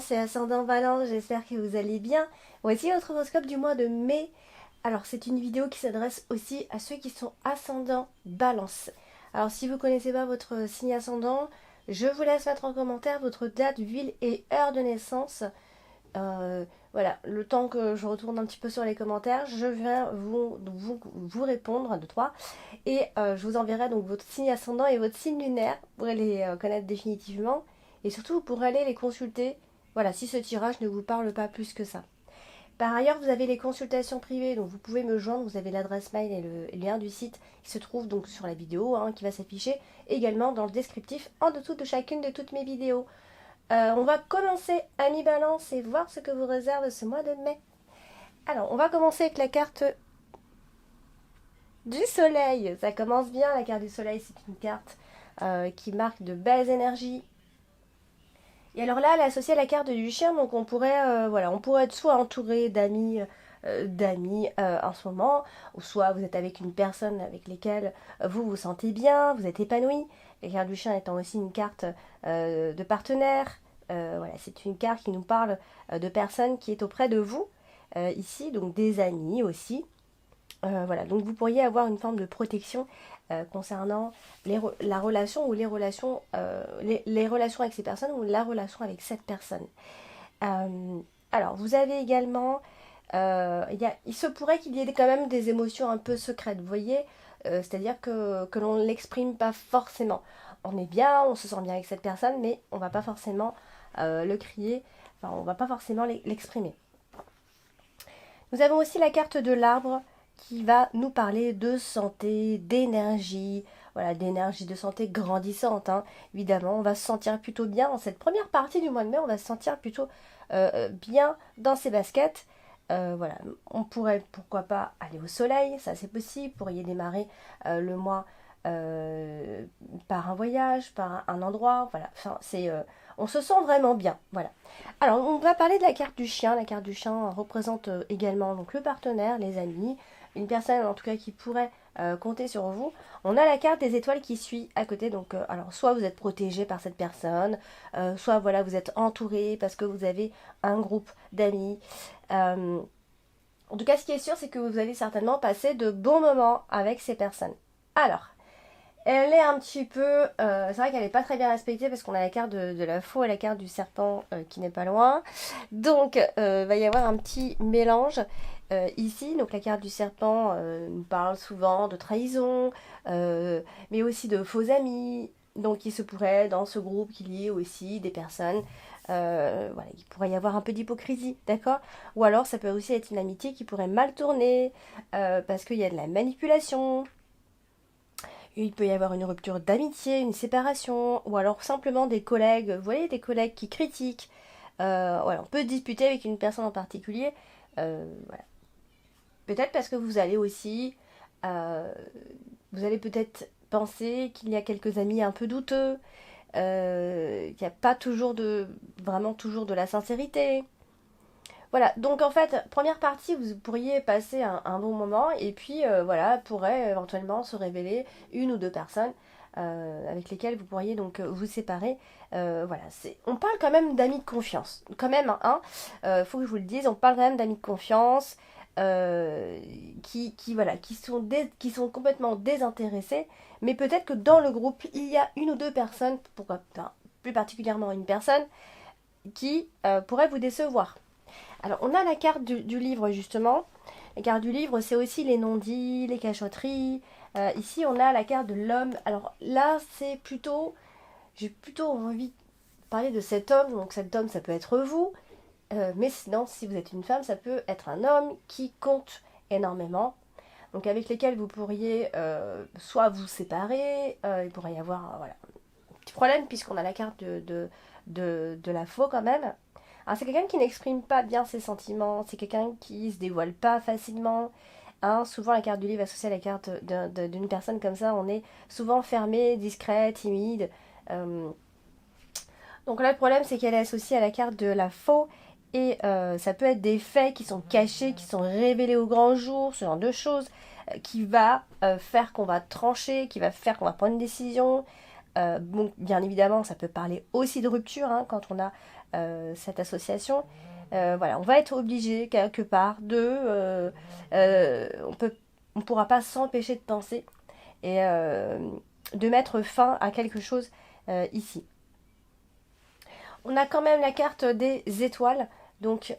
Balance et ascendant Balance, j'espère que vous allez bien. Voici votre horoscope du mois de mai. Alors c'est une vidéo qui s'adresse aussi à ceux qui sont ascendant Balance. Alors si vous ne connaissez pas votre signe ascendant, je vous laisse mettre en commentaire votre date, ville et heure de naissance. Voilà, le temps que je retourne un petit peu sur les commentaires, je viens vous répondre à deux, trois. Et je vous enverrai donc votre signe ascendant et votre signe lunaire. Vous pourrez les connaître définitivement. Et surtout, vous pourrez aller les consulter. Voilà, si ce tirage ne vous parle pas plus que ça. Par ailleurs, vous avez les consultations privées, donc vous pouvez me joindre. Vous avez l'adresse mail et le lien du site qui se trouve donc sur la vidéo, qui va s'afficher également dans le descriptif en dessous de chacune de toutes mes vidéos. On va commencer à mi-balance et voir ce que vous réserve ce mois de mai. Alors, on va commencer avec la carte du soleil. Ça commence bien, la carte du soleil, c'est une carte qui marque de belles énergies. Et alors là, elle est associée à la carte du chien, donc on pourrait, on pourrait être soit entouré d'amis, en ce moment, ou soit vous êtes avec une personne avec laquelle vous vous sentez bien, vous êtes épanoui. La carte du chien étant aussi une carte de partenaire. Voilà, c'est une carte qui nous parle de personnes qui est auprès de vous, ici, donc des amis aussi. Voilà, donc vous pourriez avoir une forme de protection concernant la relation ou les relations avec ces personnes ou la relation avec cette personne. Alors, vous avez également, il se pourrait qu'il y ait quand même des émotions un peu secrètes, vous voyez, c'est-à-dire que l'on ne l'exprime pas forcément. On est bien, on se sent bien avec cette personne, mais on ne va pas forcément le crier, enfin, on ne va pas forcément l'exprimer. Nous avons aussi la carte de l'arbre qui va nous parler de santé, d'énergie, voilà, d'énergie, de santé grandissante. Évidemment, on va se sentir plutôt bien en cette première partie du mois de mai, on va se sentir plutôt bien dans ses baskets. Voilà, on pourrait, pourquoi pas, aller au soleil, ça c'est possible. Vous pourriez démarrer le mois par un voyage, par un endroit, voilà. Enfin, on se sent vraiment bien, voilà. Alors, on va parler de la carte du chien. La carte du chien représente également donc le partenaire, les amis, une personne en tout cas qui pourrait compter sur vous. On a la carte des étoiles qui suit à côté. Donc, alors soit vous êtes protégé par cette personne, soit voilà vous êtes entouré parce que vous avez un groupe d'amis. En tout cas, ce qui est sûr, c'est que vous allez certainement passer de bons moments avec ces personnes. Alors, elle est un petit peu... c'est vrai qu'elle n'est pas très bien respectée parce qu'on a la carte de la faux et la carte du serpent qui n'est pas loin. Donc, il va y avoir un petit mélange ici. Donc, la carte du serpent nous parle souvent de trahison, mais aussi de faux amis. Donc, il se pourrait dans ce groupe qu'il y ait aussi des personnes... voilà, il pourrait y avoir un peu d'hypocrisie, d'accord? Ou alors, ça peut aussi être une amitié qui pourrait mal tourner parce qu'il y a de la manipulation. Il peut y avoir une rupture d'amitié, une séparation, ou alors simplement des collègues, vous voyez, des collègues qui critiquent. Voilà, on peut disputer avec une personne en particulier. Voilà. Peut-être parce que vous allez aussi, euh, vous allez peut-être penser qu'il y a quelques amis un peu douteux, qu'il n'y a pas toujours vraiment toujours de la sincérité. Voilà, donc en fait, première partie, vous pourriez passer un bon moment et puis voilà, pourrait éventuellement se révéler une ou deux personnes avec lesquelles vous pourriez donc vous séparer. Voilà, on parle quand même d'amis de confiance. Quand même, faut que je vous le dise, on parle quand même d'amis de confiance voilà, qui sont complètement désintéressés, mais peut-être que dans le groupe, il y a une ou deux personnes, enfin, plus particulièrement une personne, qui pourrait vous décevoir. Alors, on a la carte du livre, justement. La carte du livre, c'est aussi les non-dits, les cachotteries. Ici, on a la carte de l'homme. Alors là, j'ai plutôt envie de parler de cet homme. Donc cet homme, ça peut être vous. Mais sinon, si vous êtes une femme, ça peut être un homme qui compte énormément. Donc avec lesquels vous pourriez soit vous séparer. Il pourrait y avoir voilà, un petit problème puisqu'on a la carte de la faux quand même. Alors c'est quelqu'un qui n'exprime pas bien ses sentiments, c'est quelqu'un qui se dévoile pas facilement. Souvent la carte du livre associée à la carte d'une personne comme ça, on est souvent fermé, discret, timide. Euh, donc là le problème c'est qu'elle est associée à la carte de la faux et ça peut être des faits qui sont cachés, qui sont révélés au grand jour, ce genre de choses qui va faire qu'on va trancher, qui va faire qu'on va prendre une décision. Bon, bien évidemment, ça peut parler aussi de rupture quand on a cette association. Voilà, on va être obligé quelque part on pourra pas s'empêcher de penser et de mettre fin à quelque chose ici. On a quand même la carte des étoiles, donc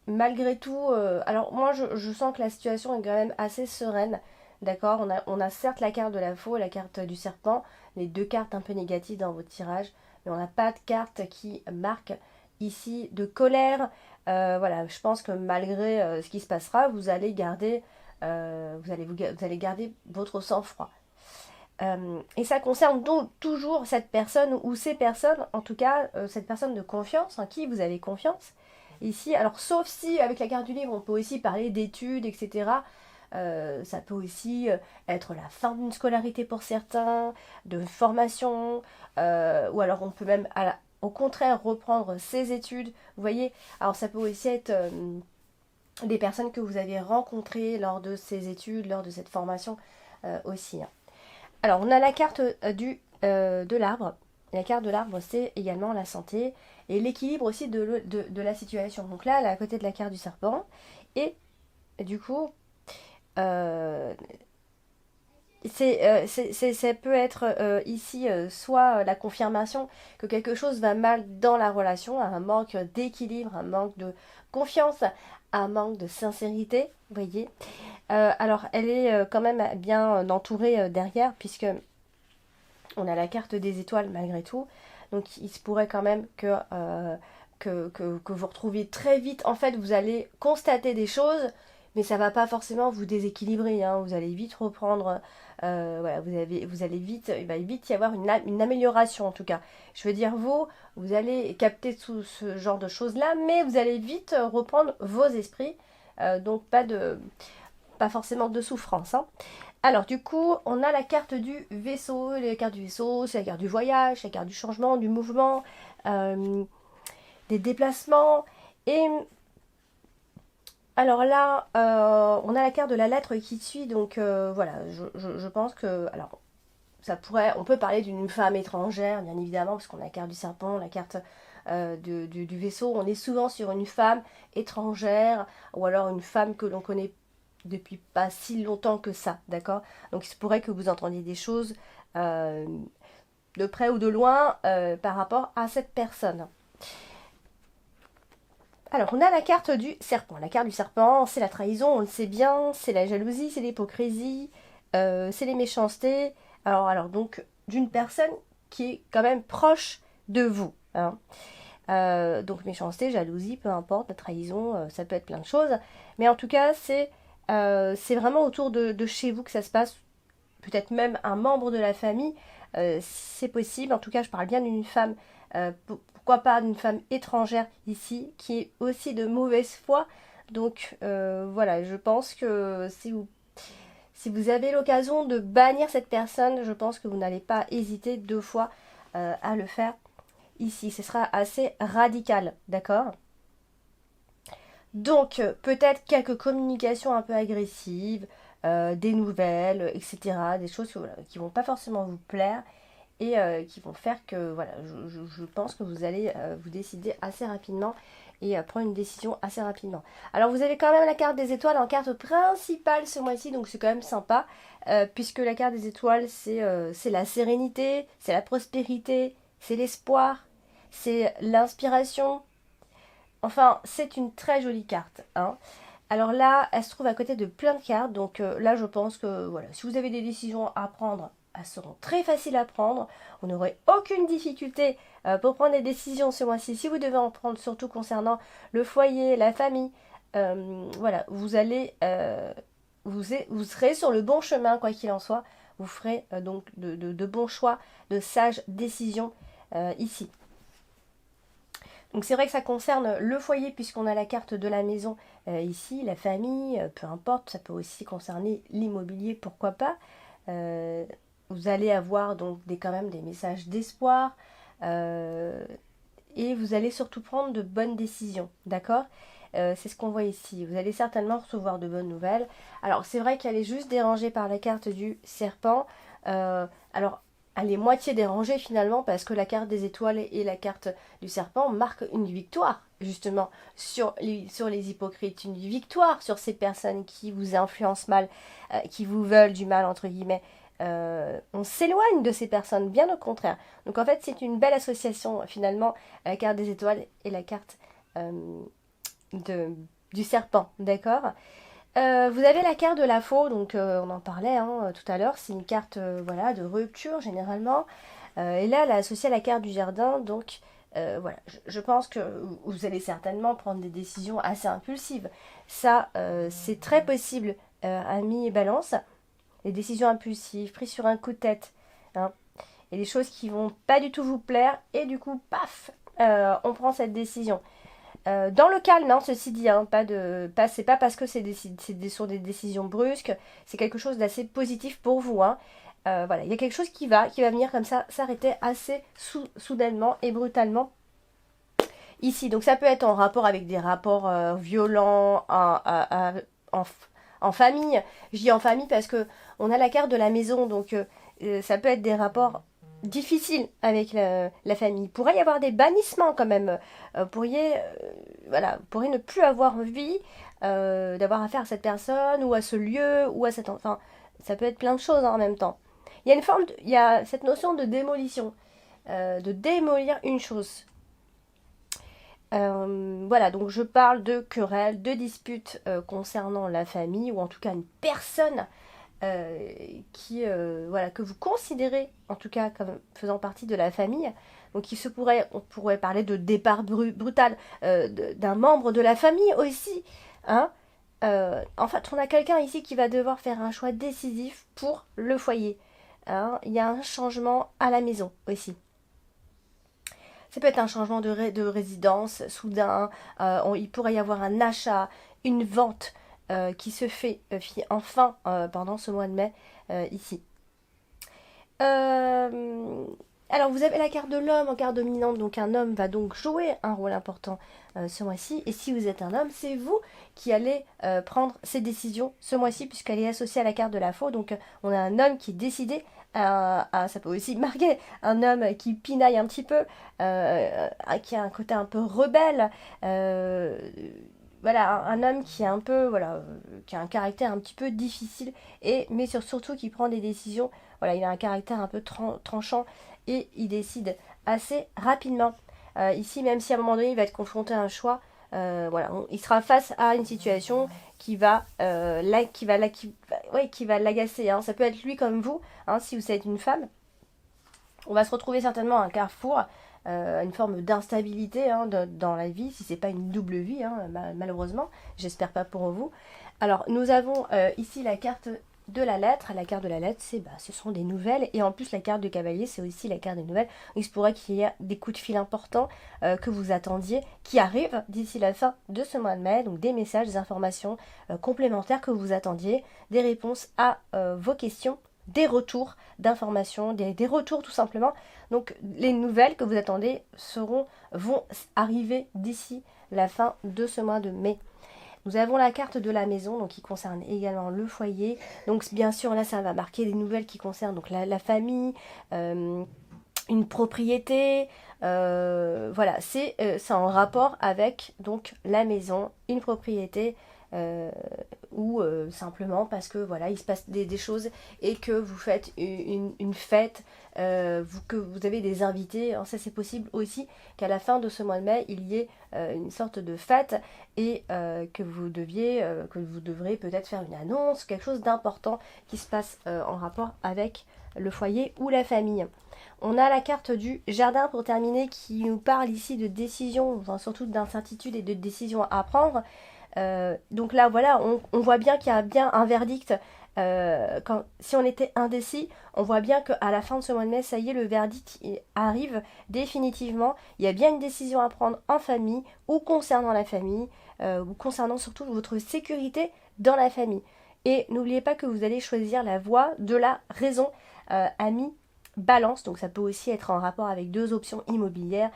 malgré tout, alors moi je sens que la situation est quand même assez sereine, d'accord, on a certes la carte de la faux et la carte du serpent, les deux cartes un peu négatives dans votre tirage, mais on n'a pas de carte qui marque ici de colère. Voilà, je pense que malgré ce qui se passera, vous allez garder, vous allez garder votre sang-froid. Et ça concerne donc toujours cette personne ou ces personnes, en tout cas cette personne de confiance, en qui vous avez confiance. Ici, alors sauf si avec la carte du livre on peut aussi parler d'études, etc. Ça peut aussi être la fin d'une scolarité pour certains, de formation, ou alors on peut même au contraire reprendre ses études. Vous voyez, alors ça peut aussi être des personnes que vous avez rencontrées lors de ces études, lors de cette formation aussi, hein. Alors, on a la carte de l'arbre. La carte de l'arbre, c'est également la santé et l'équilibre aussi de la situation. Donc là, elle est à côté de la carte du serpent. Et du coup, ça peut être ici soit la confirmation que quelque chose va mal dans la relation, un manque d'équilibre, un manque de confiance, un manque de sincérité, vous voyez. Alors, elle est quand même bien entourée derrière, puisque on a la carte des étoiles malgré tout. Donc, il se pourrait quand même que vous retrouviez très vite. En fait, vous allez constater des choses, mais ça va pas forcément vous déséquilibrer, hein. Vous allez vite reprendre. Voilà, vous allez vite, il va vite y avoir une amélioration en tout cas. Je veux dire, vous allez capter tout ce genre de choses-là, mais vous allez vite reprendre vos esprits. Donc, pas forcément de souffrance, hein. Alors du coup, on a la carte du vaisseau. La carte du vaisseau, c'est la carte du voyage, la carte du changement, du mouvement, des déplacements. Et alors là, on a la carte de la lettre qui suit. Donc voilà, je pense que... Alors, on peut parler d'une femme étrangère, bien évidemment, parce qu'on a la carte du serpent, la carte du vaisseau. On est souvent sur une femme étrangère, ou alors une femme que l'on connaît depuis pas si longtemps que ça, d'accord? Donc il se pourrait que vous entendiez des choses euh, de près ou de loin par rapport à cette personne. Alors on a la carte du serpent. La carte du serpent, c'est la trahison, on le sait bien, c'est la jalousie, c'est l'hypocrisie, c'est les méchancetés. Alors donc d'une personne qui est quand même proche de vous, hein. Donc méchanceté, jalousie, peu importe, la trahison, ça peut être plein de choses. Mais en tout cas, c'est vraiment autour de chez vous que ça se passe, peut-être même un membre de la famille, c'est possible. En tout cas, je parle bien d'une femme, pourquoi pas d'une femme étrangère ici, qui est aussi de mauvaise foi. Donc voilà, je pense que si vous avez l'occasion de bannir cette personne, je pense que vous n'allez pas hésiter deux fois à le faire ici. Ce sera assez radical, d'accord? Donc, peut-être quelques communications un peu agressives, des nouvelles, etc. Des choses qui vont pas forcément vous plaire et qui vont faire que, voilà, je pense que vous allez vous décider assez rapidement et prendre une décision assez rapidement. Alors, vous avez quand même la carte des étoiles en carte principale ce mois-ci, donc c'est quand même sympa, puisque la carte des étoiles, c'est la sérénité, c'est la prospérité, c'est l'espoir, c'est l'inspiration. Enfin, c'est une très jolie carte, hein. Alors là, elle se trouve à côté de plein de cartes. Donc là, je pense que voilà, si vous avez des décisions à prendre, elles seront très faciles à prendre. Vous n'aurez aucune difficulté pour prendre des décisions ce mois-ci. Si vous devez en prendre, surtout concernant le foyer, la famille, voilà, vous serez sur le bon chemin, quoi qu'il en soit. Vous ferez donc de bons choix, de sages décisions ici. Donc c'est vrai que ça concerne le foyer puisqu'on a la carte de la maison ici, la famille, peu importe, ça peut aussi concerner l'immobilier, pourquoi pas. Euh, Vous allez avoir donc quand même des messages d'espoir et vous allez surtout prendre de bonnes décisions, d'accord? C'est ce qu'on voit ici. Vous allez certainement recevoir de bonnes nouvelles. Alors c'est vrai qu'elle est juste dérangée par la carte du serpent. Alors elle est moitié dérangée finalement parce que la carte des étoiles et la carte du serpent marquent une victoire justement sur les hypocrites, une victoire sur ces personnes qui vous influencent mal, qui vous veulent du mal entre guillemets. On s'éloigne de ces personnes, bien au contraire. Donc en fait c'est une belle association finalement, la carte des étoiles et la carte euh, de, du serpent, d'accord. Vous avez la carte de la faux, donc on en parlait tout à l'heure, c'est une carte voilà, de rupture généralement. Et là, elle est associée à la carte du jardin, donc voilà, je pense que vous allez certainement prendre des décisions assez impulsives. Ça, c'est très possible, amis et balance. Les décisions impulsives, prises sur un coup de tête, hein, et des choses qui vont pas du tout vous plaire, et du coup, paf, on prend cette décision. Dans le calme, hein, ceci dit, hein, c'est pas parce que sur des décisions brusques, c'est quelque chose d'assez positif pour vous. Hein. Voilà, il y a quelque chose qui va venir comme ça s'arrêter assez soudainement et brutalement ici. Donc ça peut être en rapport avec des rapports violents en, en famille. Je dis en famille parce que on a la carte de la maison, donc ça peut être des rapports difficiles avec la famille. Il pourrait y avoir des bannissements quand même. Pourriez ne plus avoir envie d'avoir affaire à cette personne ou à ce lieu ou à cet enfant. Ça peut être plein de choses en même temps. Il y a cette notion de démolition, de démolir une chose. Voilà, donc je parle de querelles, de disputes concernant la famille ou en tout cas une personne voilà, que vous considérez en tout cas comme faisant partie de la famille. Donc on pourrait parler de départ brutal d'un membre de la famille aussi. Hein. En fait, on a quelqu'un ici qui va devoir faire un choix décisif pour le foyer. Hein. Il y a un changement à la maison aussi. Ça peut être un changement de résidence soudain, il pourrait y avoir un achat, une vente qui se fait enfin pendant ce mois de mai ici. Euh, alors vous avez la carte de l'homme en carte dominante, donc un homme va donc jouer un rôle important ce mois-ci. Et si vous êtes un homme, c'est vous qui allez prendre ces décisions ce mois-ci puisqu'elle est associée à la carte de la faux. Donc on a un homme qui est décidé. Ça peut aussi marquer un homme qui pinaille un petit peu, qui a un côté un peu rebelle. Voilà, un homme qui est un peu, voilà, qui a un caractère un petit peu difficile, mais surtout qui prend des décisions. Voilà, il a un caractère un peu tranchant et il décide assez rapidement. Ici, même si à un moment donné il va être confronté à un choix, voilà, il sera face à une situation qui va l'agacer. Hein. Ça peut être lui comme vous, hein, si vous êtes une femme. On va se retrouver certainement à un carrefour, une forme d'instabilité hein, dans la vie, si c'est pas une double vie, hein, malheureusement. J'espère pas pour vous. Alors, nous avons ici la carte de la lettre. La carte de la lettre, ce sont des nouvelles. Et en plus, la carte de cavalier, c'est aussi la carte des nouvelles. Il se pourrait qu'il y ait des coups de fil importants que vous attendiez, qui arrivent d'ici la fin de ce mois de mai. Donc, des messages, des informations complémentaires que vous attendiez, des réponses à vos questions, des retours d'informations, des retours tout simplement. Donc les nouvelles que vous attendez vont arriver d'ici la fin de ce mois de mai. Nous avons la carte de la maison donc qui concerne également le foyer. Donc bien sûr là ça va marquer des nouvelles qui concernent donc la famille, une propriété. Voilà, c'est en rapport avec donc la maison, une propriété. Ou simplement parce que voilà il se passe des choses et que vous faites une fête, que vous avez des invités. Alors ça c'est possible aussi qu'à la fin de ce mois de mai il y ait une sorte de fête et que vous devrez peut-être faire une annonce, quelque chose d'important qui se passe en rapport avec le foyer ou la famille. On a la carte du jardin pour terminer qui nous parle ici de décisions, enfin, surtout d'incertitudes et de décisions à prendre. Donc là, voilà, on voit bien qu'il y a bien un verdict. Si on était indécis, on voit bien qu'à la fin de ce mois de mai, ça y est, le verdict arrive définitivement. Il y a bien une décision à prendre en famille ou concernant la famille, ou concernant surtout votre sécurité dans la famille. Et n'oubliez pas que vous allez choisir la voie de la raison, amis balance. Donc ça peut aussi être en rapport avec deux options immobilières.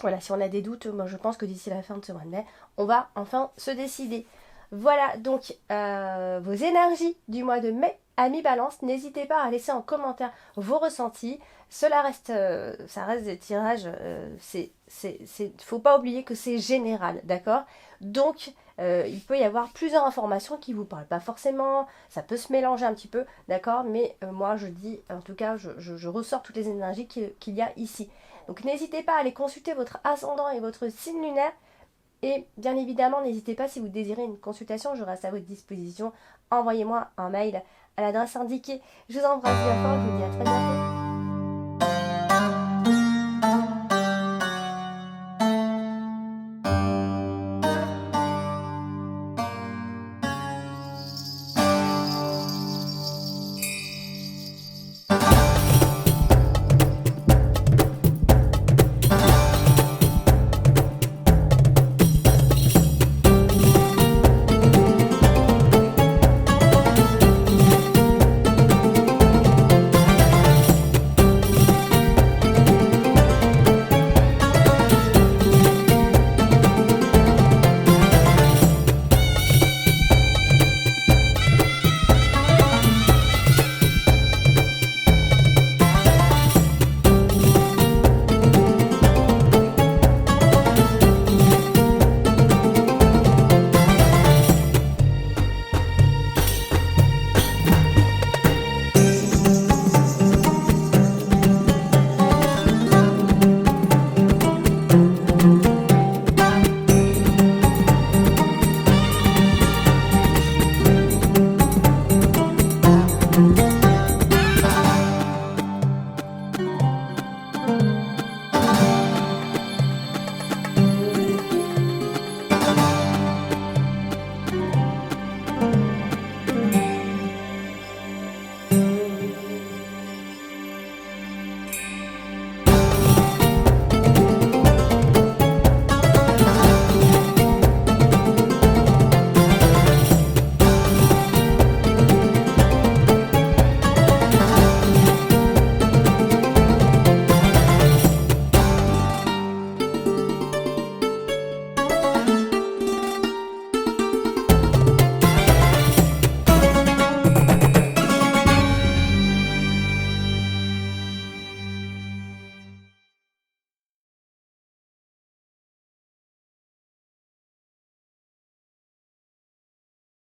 Voilà, si on a des doutes, moi je pense que d'ici la fin de ce mois de mai, on va enfin se décider. Voilà donc vos énergies du mois de mai à mi-balance. N'hésitez pas à laisser en commentaire vos ressentis. Cela reste, ça reste des tirages. Faut pas oublier que c'est général, d'accord? Donc il peut y avoir plusieurs informations qui vous parlent pas forcément. Ça peut se mélanger un petit peu, d'accord? Mais moi je dis, en tout cas, je ressors toutes les énergies qu'il y a ici. Donc n'hésitez pas à aller consulter votre ascendant et votre signe lunaire. Et bien évidemment, n'hésitez pas si vous désirez une consultation, je reste à votre disposition. Envoyez-moi un mail à l'adresse indiquée. Je vous embrasse bien fort, je vous dis à très bientôt.